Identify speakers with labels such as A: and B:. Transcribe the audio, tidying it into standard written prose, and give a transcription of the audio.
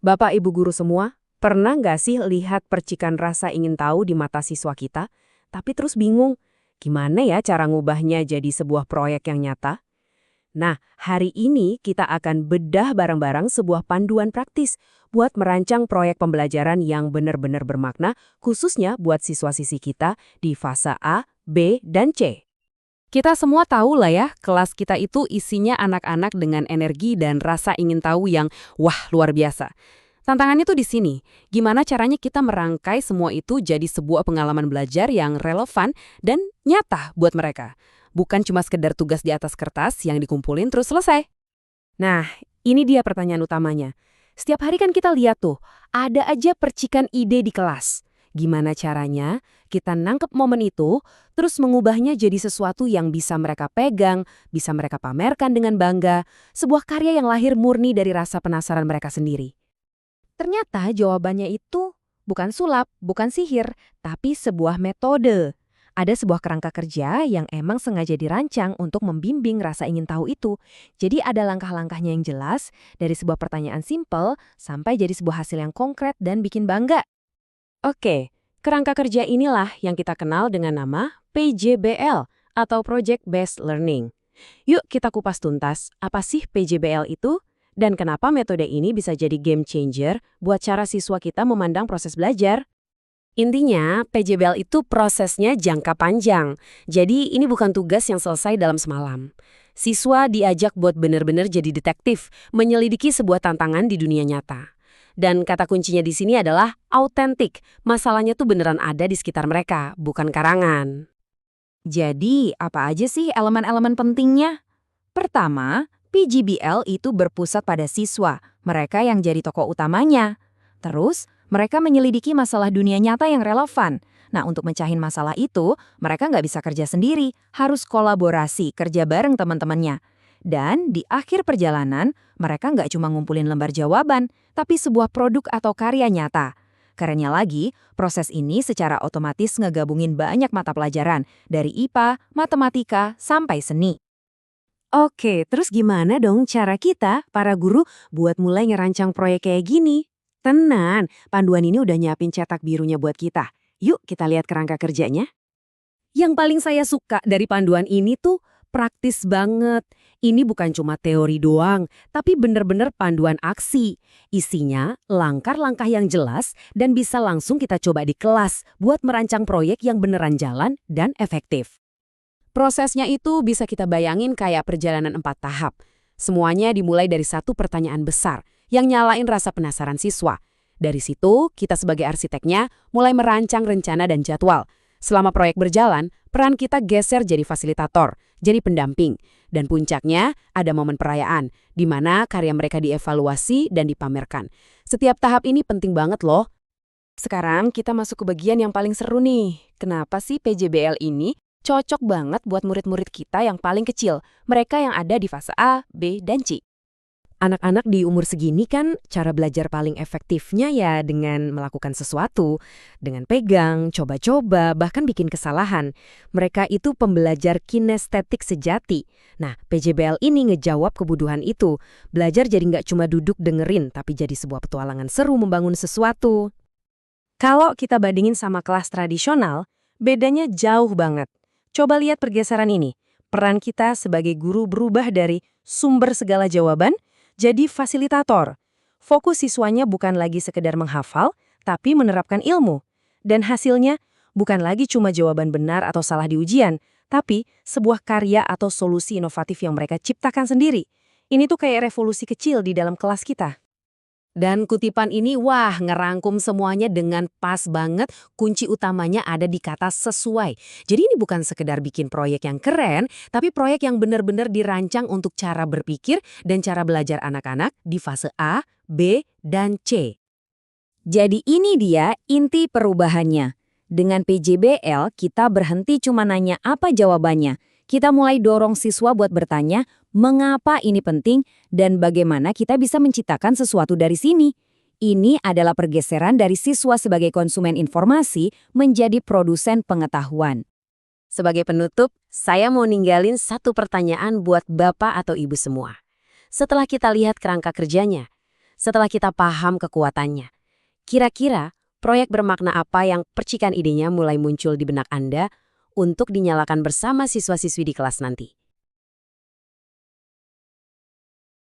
A: Bapak Ibu guru semua, pernah nggak sih lihat percikan rasa ingin tahu di mata siswa kita, tapi terus bingung, gimana ya cara ngubahnya jadi sebuah proyek yang nyata? Nah, hari ini kita akan bedah bareng-bareng sebuah panduan praktis buat merancang proyek pembelajaran yang benar-benar bermakna, khususnya buat siswa-siswi kita di fase A, B, dan C. Kita semua tahu lah ya, kelas kita itu isinya anak-anak dengan energi dan rasa ingin tahu yang wah luar biasa. Tantangannya tuh di sini, gimana caranya kita merangkai semua itu jadi sebuah pengalaman belajar yang relevan dan nyata buat mereka. Bukan cuma sekedar tugas di atas kertas yang dikumpulin terus selesai. Nah, ini dia pertanyaan utamanya. Setiap hari kan kita lihat tuh, ada aja percikan ide di kelas. Gimana caranya kita nangkep momen itu, terus mengubahnya jadi sesuatu yang bisa mereka pegang, bisa mereka pamerkan dengan bangga, sebuah karya yang lahir murni dari rasa penasaran mereka sendiri. Ternyata jawabannya itu bukan sulap, bukan sihir, tapi sebuah metode. Ada sebuah kerangka kerja yang emang sengaja dirancang untuk membimbing rasa ingin tahu itu. Jadi ada langkah-langkahnya yang jelas, dari sebuah pertanyaan simpel sampai jadi sebuah hasil yang konkret dan bikin bangga. Oke, kerangka kerja inilah yang kita kenal dengan nama PJBL atau Project Based Learning. Yuk kita kupas tuntas, apa sih PJBL itu? Dan kenapa metode ini bisa jadi game changer buat cara siswa kita memandang proses belajar? Intinya, PJBL itu prosesnya jangka panjang. Jadi ini bukan tugas yang selesai dalam semalam. Siswa diajak buat benar-benar jadi detektif, menyelidiki sebuah tantangan di dunia nyata. Dan kata kuncinya di sini adalah autentik. Masalahnya tuh beneran ada di sekitar mereka, bukan karangan. Jadi, apa aja sih elemen-elemen pentingnya? Pertama, PJBL itu berpusat pada siswa, mereka yang jadi tokoh utamanya. Terus, mereka menyelidiki masalah dunia nyata yang relevan. Nah, untuk mencahin masalah itu, mereka nggak bisa kerja sendiri, harus kolaborasi, kerja bareng teman-temannya. Dan di akhir perjalanan, mereka nggak cuma ngumpulin lembar jawaban, tapi sebuah produk atau karya nyata. Kerennya lagi, proses ini secara otomatis ngegabungin banyak mata pelajaran, dari IPA, matematika, sampai seni. Oke, terus gimana dong cara kita, para guru, buat mulai ngerancang proyek kayak gini? Tenan, panduan ini udah nyiapin cetak birunya buat kita. Yuk kita lihat kerangka kerjanya. Yang paling saya suka dari panduan ini tuh praktis banget. Ini bukan cuma teori doang, tapi bener-bener panduan aksi. Isinya langkah-langkah yang jelas dan bisa langsung kita coba di kelas buat merancang proyek yang beneran jalan dan efektif. Prosesnya itu bisa kita bayangin kayak perjalanan 4 tahap. Semuanya dimulai dari satu pertanyaan besar yang nyalain rasa penasaran siswa. Dari situ, kita sebagai arsiteknya mulai merancang rencana dan jadwal. Selama proyek berjalan, peran kita geser jadi fasilitator, jadi pendamping. Dan puncaknya, ada momen perayaan, di mana karya mereka dievaluasi dan dipamerkan. Setiap tahap ini penting banget loh. Sekarang kita masuk ke bagian yang paling seru nih. Kenapa sih PJBL ini cocok banget buat murid-murid kita yang paling kecil, mereka yang ada di fase A, B, dan C. Anak-anak di umur segini kan cara belajar paling efektifnya ya dengan melakukan sesuatu, dengan pegang, coba-coba, bahkan bikin kesalahan. Mereka itu pembelajar kinestetik sejati. Nah, PJBL ini ngejawab kebutuhan itu. Belajar jadi nggak cuma duduk dengerin, tapi jadi sebuah petualangan seru membangun sesuatu. Kalau kita bandingin sama kelas tradisional, bedanya jauh banget. Coba lihat pergeseran ini. Peran kita sebagai guru berubah dari sumber segala jawaban jadi fasilitator. Fokus siswanya bukan lagi sekedar menghafal, tapi menerapkan ilmu. Dan hasilnya bukan lagi cuma jawaban benar atau salah di ujian, tapi sebuah karya atau solusi inovatif yang mereka ciptakan sendiri. Ini tuh kayak revolusi kecil di dalam kelas kita. Dan kutipan ini, wah, ngerangkum semuanya dengan pas banget, kunci utamanya ada di kata sesuai. Jadi ini bukan sekedar bikin proyek yang keren, tapi proyek yang benar-benar dirancang untuk cara berpikir dan cara belajar anak-anak di fase A, B, dan C. Jadi ini dia inti perubahannya. Dengan PJBL, kita berhenti cuma nanya apa jawabannya. Kita mulai dorong siswa buat bertanya, mengapa ini penting dan bagaimana kita bisa menciptakan sesuatu dari sini. Ini adalah pergeseran dari siswa sebagai konsumen informasi menjadi produsen pengetahuan. Sebagai penutup, saya mau ninggalin satu pertanyaan buat Bapak atau Ibu semua. Setelah kita lihat kerangka kerjanya,
B: Setelah kita paham kekuatannya, kira-kira proyek bermakna apa yang percikan idenya mulai muncul di benak Anda untuk dinyalakan bersama siswa-siswi di kelas nanti?